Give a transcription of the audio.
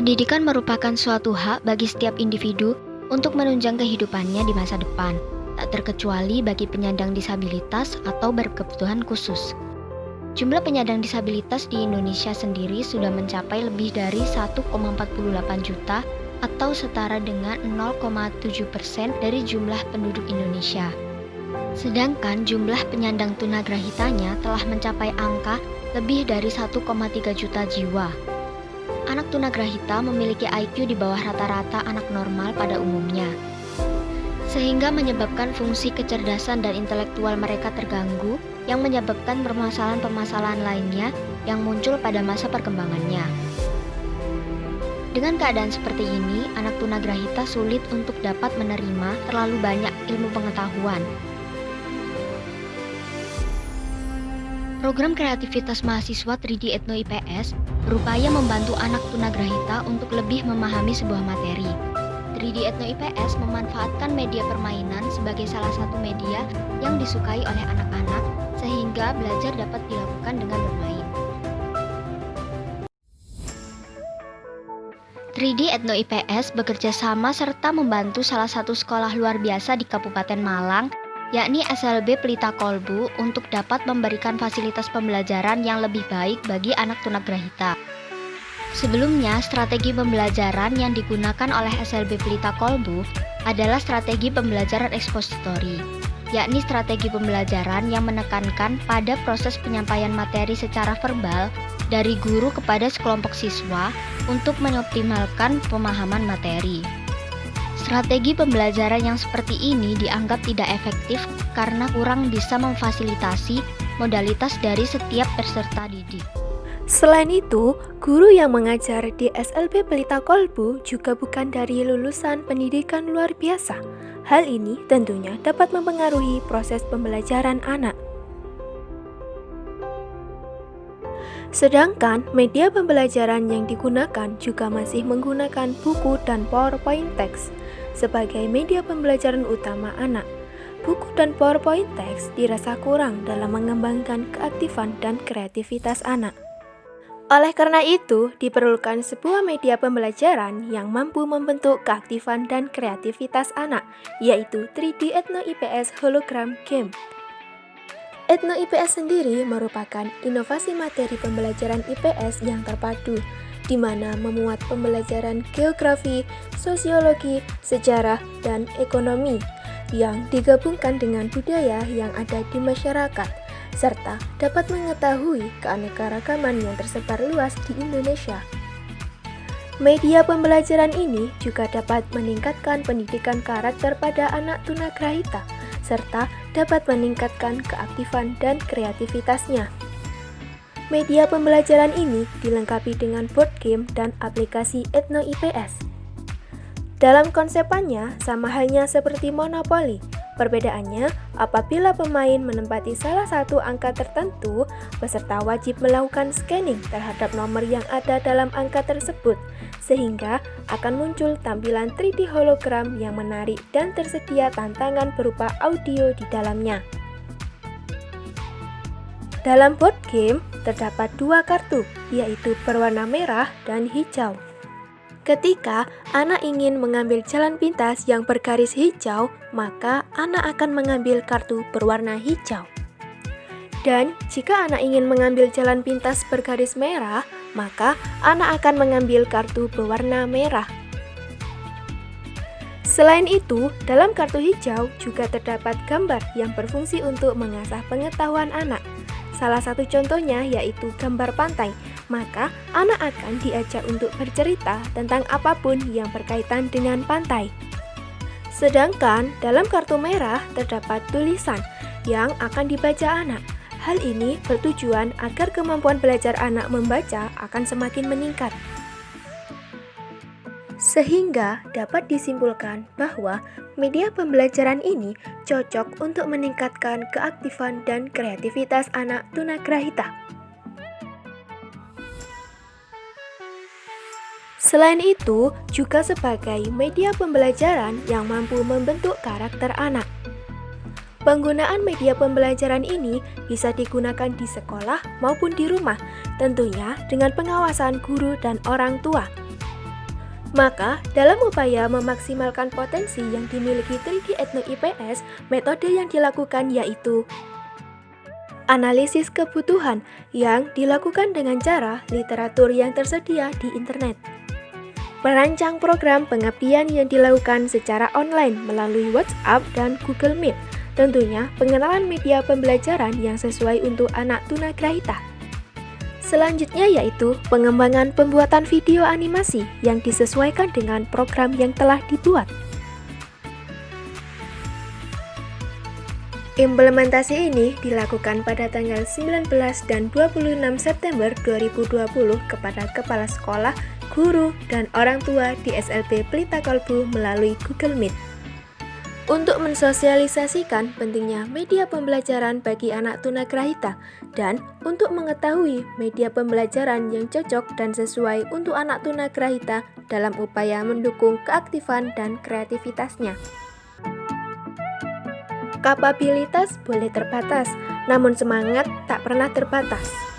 Pendidikan merupakan suatu hak bagi setiap individu untuk menunjang kehidupannya di masa depan, tak terkecuali bagi penyandang disabilitas atau berkebutuhan khusus. Jumlah penyandang disabilitas di Indonesia sendiri sudah mencapai lebih dari 1,48 juta atau setara dengan 0,7% dari jumlah penduduk Indonesia. Sedangkan jumlah penyandang tunagrahitanya telah mencapai angka lebih dari 1,3 juta jiwa. Anak tunagrahita memiliki IQ di bawah rata-rata anak normal pada umumnya, sehingga menyebabkan fungsi kecerdasan dan intelektual mereka terganggu yang menyebabkan permasalahan-permasalahan lainnya yang muncul pada masa perkembangannya. Dengan keadaan seperti ini, anak tunagrahita sulit untuk dapat menerima terlalu banyak ilmu pengetahuan. Program kreativitas mahasiswa 3D Ethno IPS berupaya membantu anak tunagrahita untuk lebih memahami sebuah materi. 3D Ethno IPS memanfaatkan media permainan sebagai salah satu media yang disukai oleh anak-anak, sehingga belajar dapat dilakukan dengan bermain. 3D Ethno IPS bekerja sama serta membantu salah satu sekolah luar biasa di Kabupaten Malang, yakni SLB Pelita Kolbu, untuk dapat memberikan fasilitas pembelajaran yang lebih baik bagi anak tunagrahita. Sebelumnya, strategi pembelajaran yang digunakan oleh SLB Pelita Kolbu adalah strategi pembelajaran ekspositori, yakni strategi pembelajaran yang menekankan pada proses penyampaian materi secara verbal dari guru kepada sekelompok siswa untuk mengoptimalkan pemahaman materi. Strategi pembelajaran yang seperti ini dianggap tidak efektif karena kurang bisa memfasilitasi modalitas dari setiap peserta didik. Selain itu, guru yang mengajar di SLB Pelita Kolbu juga bukan dari lulusan pendidikan luar biasa. Hal ini tentunya dapat mempengaruhi proses pembelajaran anak. Sedangkan media pembelajaran yang digunakan juga masih menggunakan buku dan PowerPoint text sebagai media pembelajaran utama anak. Buku dan PowerPoint text dirasa kurang dalam mengembangkan keaktifan dan kreativitas anak. Oleh karena itu, diperlukan sebuah media pembelajaran yang mampu membentuk keaktifan dan kreativitas anak, yaitu 3D Ethno IPS Hologram Game. Ethno IPS sendiri merupakan inovasi materi pembelajaran IPS yang terpadu, di mana memuat pembelajaran geografi, sosiologi, sejarah, dan ekonomi yang digabungkan dengan budaya yang ada di masyarakat, serta dapat mengetahui keanekaragaman yang tersebar luas di Indonesia. Media pembelajaran ini juga dapat meningkatkan pendidikan karakter pada anak tunagrahita, serta dapat meningkatkan keaktifan dan kreativitasnya. Media pembelajaran ini dilengkapi dengan board game dan aplikasi Ethno IPS. Dalam konsepannya, sama halnya seperti monopoli. Perbedaannya, apabila pemain menempati salah satu angka tertentu, peserta wajib melakukan scanning terhadap nomor yang ada dalam angka tersebut, sehingga akan muncul tampilan 3D hologram yang menarik dan tersedia tantangan berupa audio di dalamnya. Dalam board game, terdapat dua kartu, yaitu berwarna merah dan hijau. Ketika anak ingin mengambil jalan pintas yang bergaris hijau, maka anak akan mengambil kartu berwarna hijau. Dan jika anak ingin mengambil jalan pintas bergaris merah, maka anak akan mengambil kartu berwarna merah. Selain itu, dalam kartu hijau juga terdapat gambar yang berfungsi untuk mengasah pengetahuan anak. Salah satu contohnya yaitu gambar pantai, maka anak akan diajak untuk bercerita tentang apapun yang berkaitan dengan pantai. Sedangkan dalam kartu merah terdapat tulisan yang akan dibaca anak. Hal ini bertujuan agar kemampuan belajar anak membaca akan semakin meningkat. Sehingga dapat disimpulkan bahwa media pembelajaran ini cocok untuk meningkatkan keaktifan dan kreativitas anak tunagrahita. Selain itu, juga sebagai media pembelajaran yang mampu membentuk karakter anak. Penggunaan media pembelajaran ini bisa digunakan di sekolah maupun di rumah, tentunya dengan pengawasan guru dan orang tua. Maka, dalam upaya memaksimalkan potensi yang dimiliki Tridi Etno IPS, metode yang dilakukan yaitu analisis kebutuhan yang dilakukan dengan cara literatur yang tersedia di internet. Merancang program pengabdian yang dilakukan secara online melalui WhatsApp dan Google Meet. Tentunya pengenalan media pembelajaran yang sesuai untuk anak tunagrahita. Selanjutnya yaitu pengembangan pembuatan video animasi yang disesuaikan dengan program yang telah dibuat. Implementasi ini dilakukan pada tanggal 19 dan 26 September 2020 kepada kepala sekolah, guru, dan orang tua di SLB Pelita Kolbu melalui Google Meet. Untuk mensosialisasikan pentingnya media pembelajaran bagi anak tunagrahita dan untuk mengetahui media pembelajaran yang cocok dan sesuai untuk anak tunagrahita dalam upaya mendukung keaktifan dan kreativitasnya. Kapabilitas boleh terbatas, namun semangat tak pernah terbatas.